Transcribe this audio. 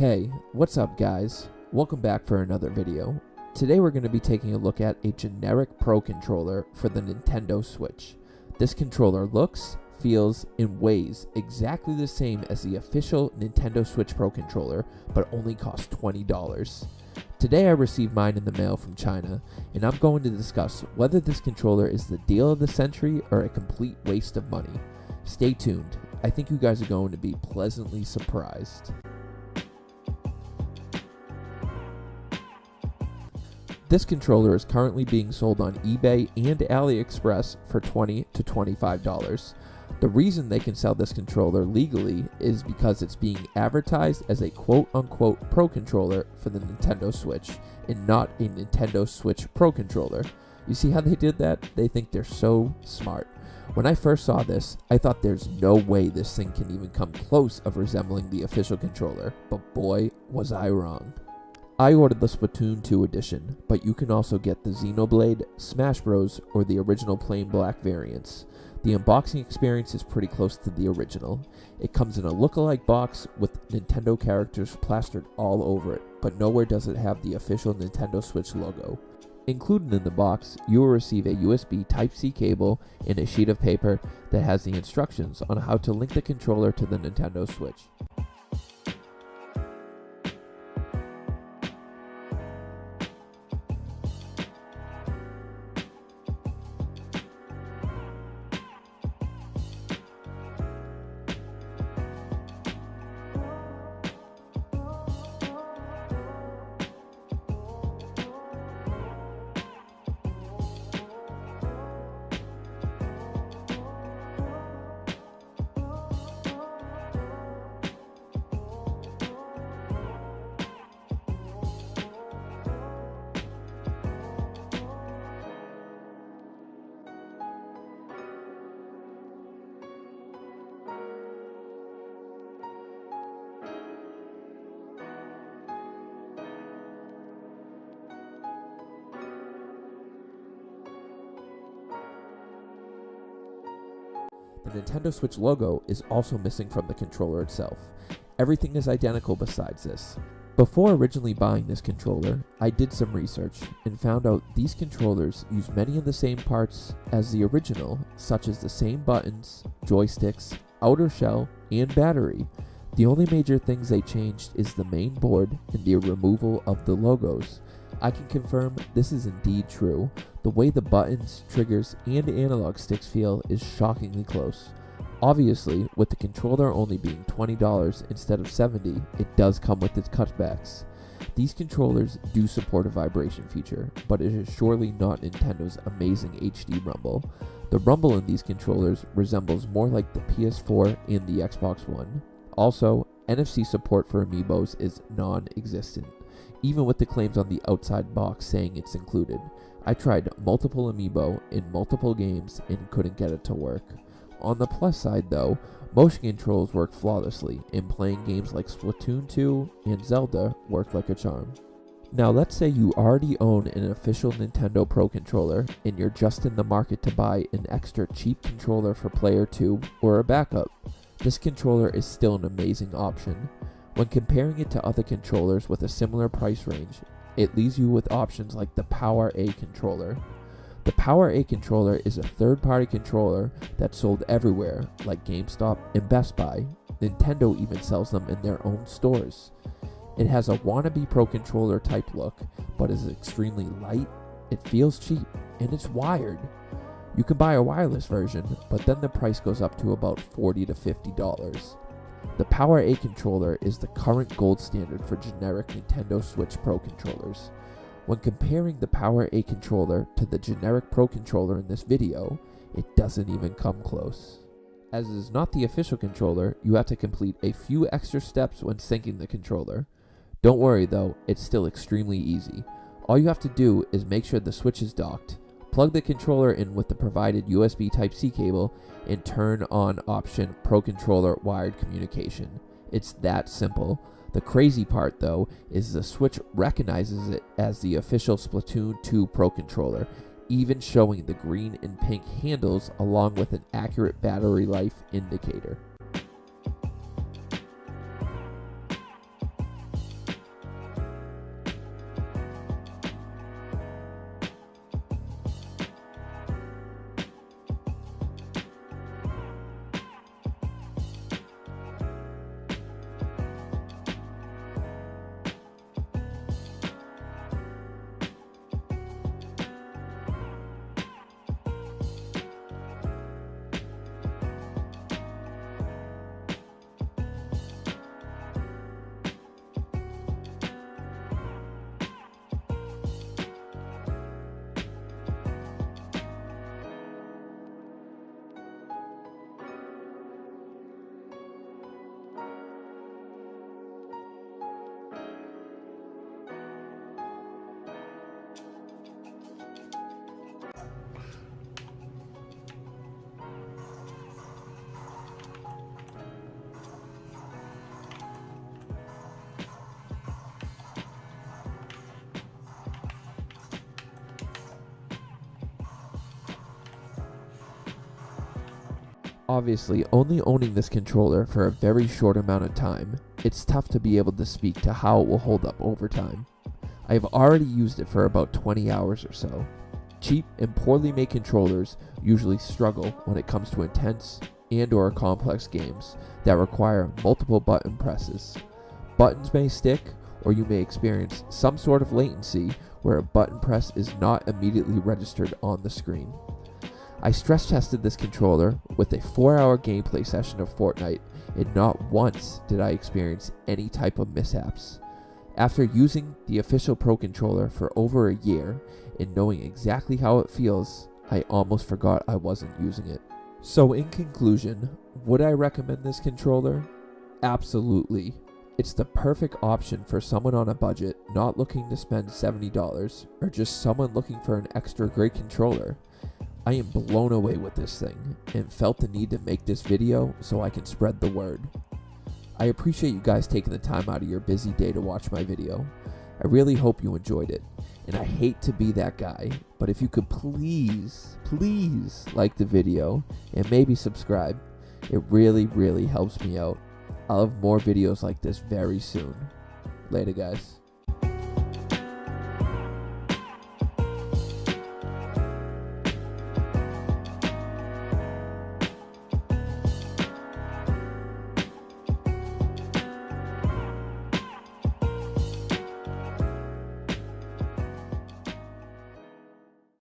Hey, what's up guys? Welcome back for another video. Today we're going to be taking a look at a generic Pro controller for the Nintendo Switch. This controller looks, feels, and weighs exactly the same as the official Nintendo Switch Pro controller, but only costs $20. Today I received mine in the mail from China, and I'm going to discuss whether this controller is the deal of the century or a complete waste of money. Stay tuned. I think you guys are going to be pleasantly surprised. This controller is currently being sold on eBay and AliExpress for $20 to $25. The reason they can sell this controller legally is because it's being advertised as a quote-unquote Pro controller for the Nintendo Switch and not a Nintendo Switch Pro controller. You see how they did that? They think they're so smart. When I first saw this, I thought there's no way this thing can even come close of resembling the official controller, but boy, was I wrong. I ordered the Splatoon 2 edition, but you can also get the Xenoblade, Smash Bros, or the original plain black variants. The unboxing experience is pretty close to the original. It comes in a look-alike box with Nintendo characters plastered all over it, but nowhere does it have the official Nintendo Switch logo. Included in the box, you will receive a USB Type-C cable and a sheet of paper that has the instructions on how to link the controller to the Nintendo Switch. The Nintendo Switch logo is also missing from the controller itself. Everything is identical besides this. Before originally buying this controller, I did some research and found out these controllers use many of the same parts as the original, such as the same buttons, joysticks, outer shell, and battery. The only major things they changed is the main board and the removal of the logos. I can confirm this is indeed true. The way the buttons, triggers, and analog sticks feel is shockingly close. Obviously, with the controller only being $20 instead of $70, it does come with its cutbacks. These controllers do support a vibration feature, but it is surely not Nintendo's amazing HD rumble. The rumble in these controllers resembles more like the PS4 and the Xbox One. Also, NFC support for amiibos is non-existent, even with the claims on the outside box saying it's included. I tried multiple amiibo in multiple games and couldn't get it to work. On the plus side though, motion controls work flawlessly, and playing games like Splatoon 2 and Zelda work like a charm. Now let's say you already own an official Nintendo Pro controller and you're just in the market to buy an extra cheap controller for Player 2 or a backup. This controller is still an amazing option. When comparing it to other controllers with a similar price range, it leaves you with options like the Power A controller. The Power A controller is a third-party controller that's sold everywhere, like GameStop and Best Buy. Nintendo even sells them in their own stores. It has a wannabe Pro controller type look, but is extremely light, it feels cheap, and it's wired. You can buy a wireless version, but then the price goes up to about $40 to $50. The Power A controller is the current gold standard for generic Nintendo Switch Pro controllers. When comparing the Power A controller to the generic Pro controller in this video, it doesn't even come close. As it is not the official controller, you have to complete a few extra steps when syncing the controller. Don't worry though, it's still extremely easy. All you have to do is make sure the Switch is docked, plug the controller in with the provided USB Type-C cable, and turn on option Pro Controller Wired Communication. It's that simple. The crazy part though is the Switch recognizes it as the official Splatoon 2 Pro controller, even showing the green and pink handles along with an accurate battery life indicator. Obviously, only owning this controller for a very short amount of time, it's tough to be able to speak to how it will hold up over time. I have already used it for about 20 hours or so. Cheap and poorly made controllers usually struggle when it comes to intense and/or complex games that require multiple button presses. Buttons may stick, or you may experience some sort of latency where a button press is not immediately registered on the screen. I stress tested this controller with a 4-hour gameplay session of Fortnite, and not once did I experience any type of mishaps. After using the official Pro controller for over a year and knowing exactly how it feels, I almost forgot I wasn't using it. So in conclusion, would I recommend this controller? Absolutely. It's the perfect option for someone on a budget not looking to spend $70 or just someone looking for an extra great controller. I am blown away with this thing and felt the need to make this video so I can spread the word. I appreciate you guys taking the time out of your busy day to watch my video. I really hope you enjoyed it, and I hate to be that guy, but if you could please like the video and maybe subscribe, it really helps me out. I'll have more videos like this very soon. Later, guys.